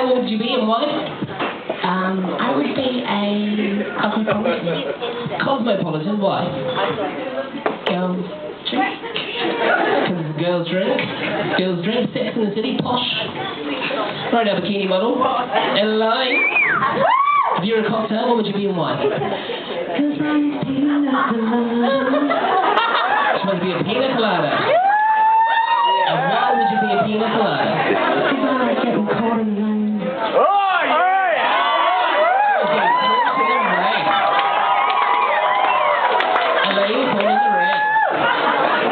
cocktail, what would you be and why? I would be a cosmopolitan. Cosmopolitan, why? Girls drink. Because it's a girls' drink. Girls' drink, Sex in the City, posh. Right now, bikini model. Elaine. If you were a cocktail, what would you be and why? Because I'm a pina colada. She wants to be a pina colada. And why would you be a pina colada? Because I like getting caught in the rain.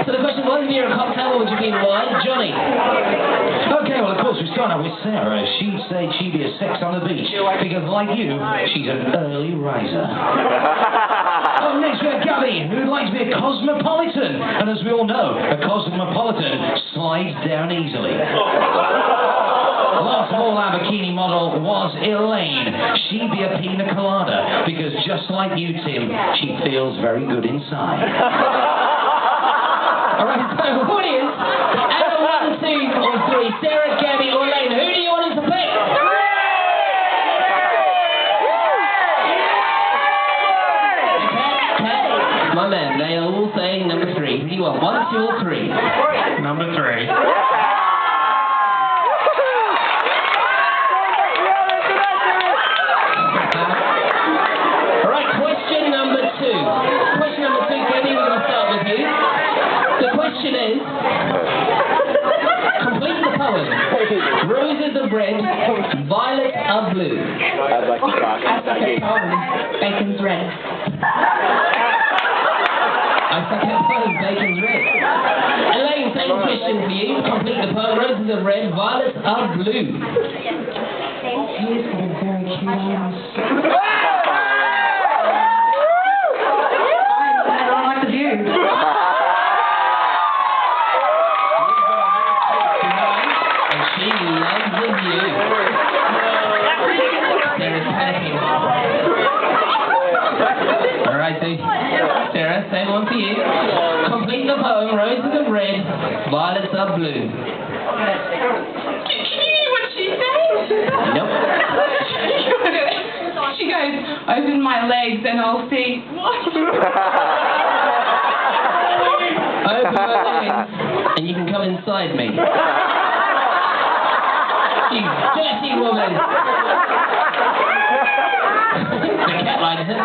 So the question was, if you were a cocktail, what would you be and why? Johnny. Okay, well, of course, we start out with Sarah. She'd say she'd be a sex on the beach, because like you, she's an early riser. Oh, next we have Gabby, who'd like to be a cosmopolitan. And as we all know, a cosmopolitan slides down easily. Last of all, our bikini model was Elaine. She'd be a pina colada, because just like you, Tim, she feels very good inside. Alright, so audience, out of 1, 2, or 3, Sarah, Gabby, or Elaine, who do you want us to pick? Okay. My man, they are all saying number 3. Who do you want? 1, 2, or 3? Number 3. Alright, question number 2. Question number 2, Gabby, we're going to start with you. The question is, complete the poem. Roses are red, violets are blue. I'd like to talk about that game. Bacon's red. I suck at poem, bacon's red. Elaine, same question for you. Complete the poem. Roses are red, violets are blue. He's got a very cute eyes. I don't like the view. She loves the view. Sarah's panicking. Alright, so Sarah, same one for you. Complete the poem. Roses are red, violets are blue. Can you hear what she said? Nope. She goes, open my legs and I'll see what? Open my legs and you can come inside me. You dirty woman! The cat likes it. So,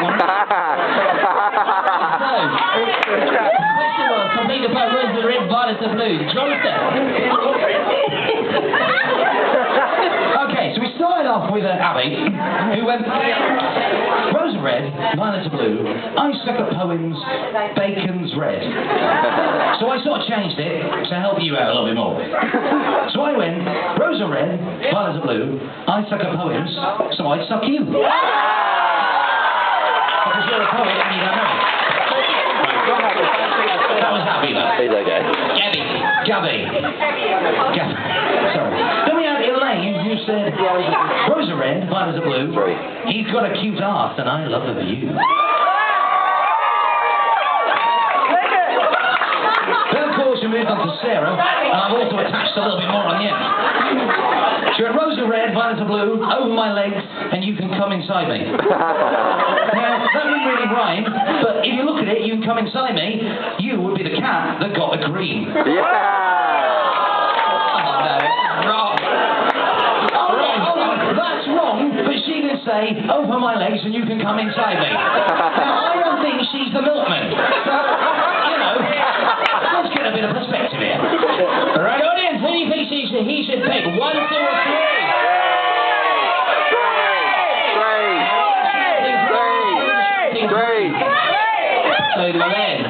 question was, complete the poem, roses are red, violets are blue. Jonathan. Okay, so we started off with Abby, who went, roses are red, violets are blue, I suck at poems, bacon's red. So I sort of changed it to help you out a little bit more. So I went, roses are red, violets are blue, I suck at poems, so I suck you. Because you're a poet and you don't know it. That was Abby, though. He's okay. Gabby. Sorry. Then we had Elaine, who said, roses are red, violets are blue. He's got a cute arse and I love the view. Then, of course, we moved on to Sarah, and I've also attached a little bit more on the end. She went, roses are red, violets are blue, over my legs, and you can come inside me. Now, that didn't really rhyme, but if you look at it, you can come inside me, you would be the cat that got the cream. That's wrong, but she did say, over my legs and you can come inside me. Now, I don't think she's the milkman. So, you know, let's get a bit of perspective here. Alright, audience, who do you think he should pick? 1, 2, or 3? Three. So, my man,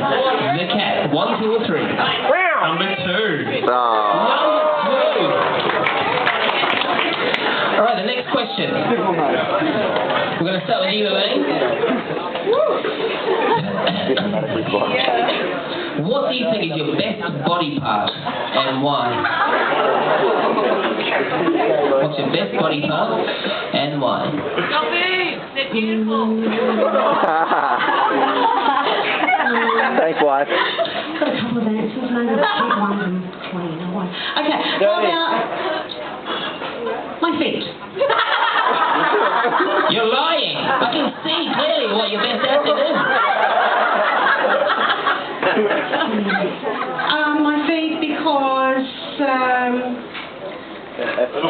the cat. 1, 2, or 3? Number 2. Number 2. Alright, the next question. We're going to start with you, Elaine. What do you think is your best body part and why? What's your best body part and why? They're beautiful. Thanks, wife. Got a couple of answers, maybe the cheap ones and clean. Okay, what about my feet? Well,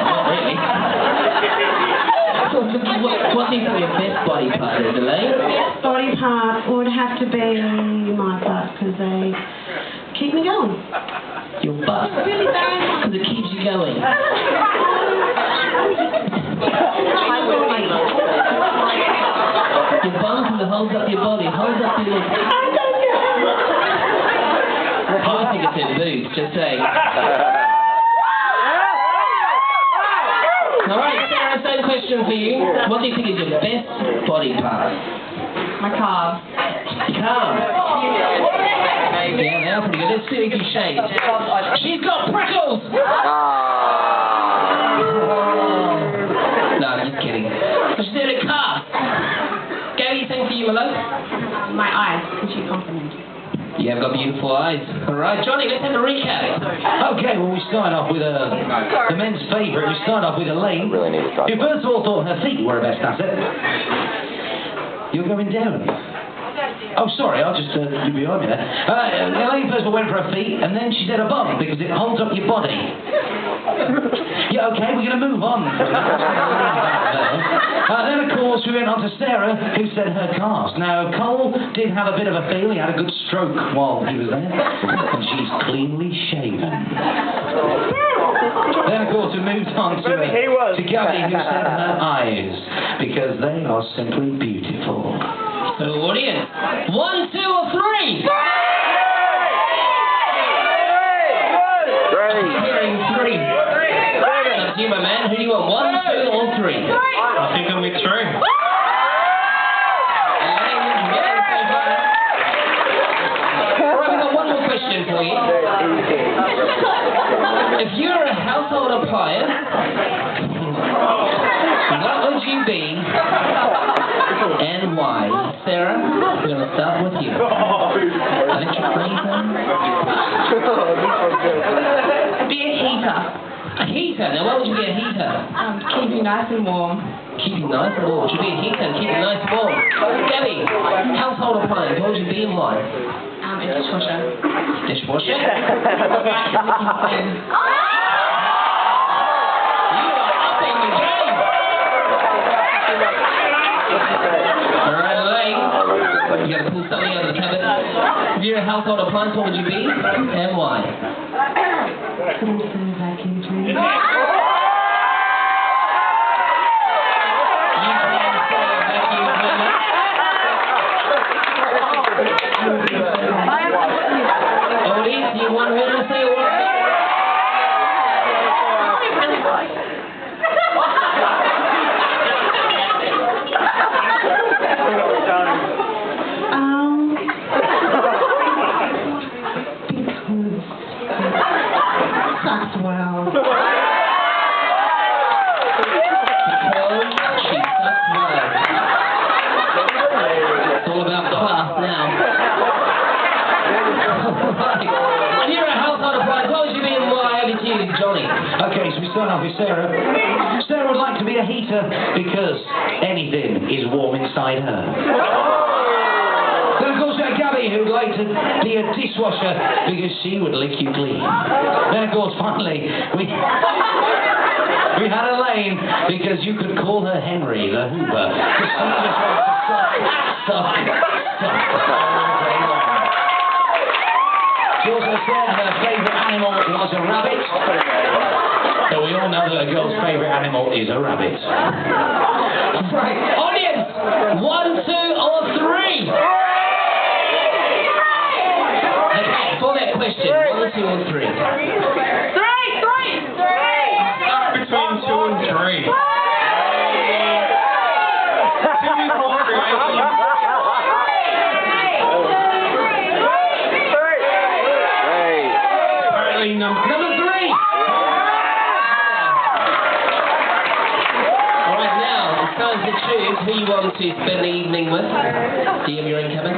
not really. What do you think your best body part is, Elaine? Body part would have to be my butt because they keep me going. Your butt. Because it keeps you going. Your bum because it holds up your body, holds up your... I think it's in boobs, just saying. Alright, Sarah, same question for you. What do you think is your best body part? My calves. Calves. Yeah, they are pretty good. Let's see if you shake. She's got prickles! No, I'm just kidding. So she said a calf. Gabby, same for you, Malone. My eyes, which you complimented. You have got beautiful eyes. Alright, Johnny, let's have a recap. Okay, well, we start off with the men's favourite. We start off with Elaine, Really need to try. who first of all thought her feet were her best asset. You're going down. Oh, sorry, I'll just you behind me there. Elaine first of all went for her feet, and then she said her bum, because it holds up your body. Yeah, okay, we're going to move on. Then, of course, we went on to Sarah, who said her calves. Now, Cole did have a bit of a feel. He had a good stroke while he was there. And she's cleanly shaven. Then, of course, we moved on to Gabby, who said her eyes, because they are simply beautiful. So, audience, 1, 2, or 3? Great. Hearing 3. Up to you, my man. Who do you want, 1, 2, or 3? I think I'm with 3. Alright, we've got one more question for you. If you were a household appliance, what would you be and why? Sarah, we're going to start with you. Electric freezer? Be a heater. A heater? Now, why would you be a heater? Keep you nice and warm. Keep you nice and warm. Should be a heater and keep you nice and warm. Gabby, household appliance, what would you be and why? A dishwasher. Dishwasher? You are upping your game. Alright, Elaine. You gotta pull something out of the cupboard. If you're a household appliance, what would you be and why? Could I say vacuum cleaner? You can say a vacuum cleaner. Audience, you want her to say what? Sucks well. She sucks well. It's all about class now. Right. If you're a household appliance, what would you be and why? Over to you, Johnny. Okay, so we start off with Sarah. Sarah would like to be a heater because anything is warm inside her. Then, of course, we have Gabby, who'd like to be a dishwasher because she would lick you clean. Then, of course, finally, we had Elaine because you could call her Henry the Hoover. Because she just wants to suck all day long. She also said her favourite animal was a rabbit. So we all know that a girl's favourite animal is a rabbit. Right. Audience, 1, 2, or 3? For that question, 1, 2, or 3? Between 2 and 3. 2 is more creative. Apparently number 3. Alright, now, it's time to choose who you want to spend the evening with. Do you have your own cabin?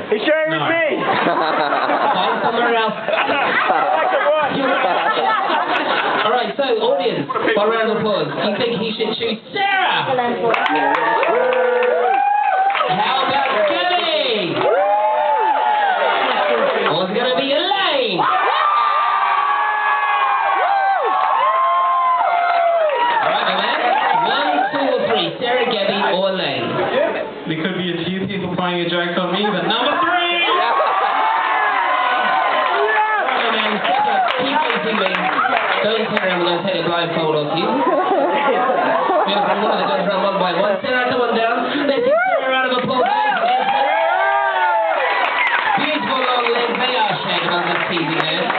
He's sharing No. with me. Find somewhere else. Alright, so, audience, by round of applause, do you think he should choose Sarah? How about Gabby? Or is it going to be playing a joke on me, but number 3! Right, man, step up. Keep facing me. Don't turn around, we're going to take a blindfold off you. We have one of the guns around one by one. Sarah, come on down. Let's give Sarah a round of applause. Beautiful long legs. They are shaped. I'm just teasing there.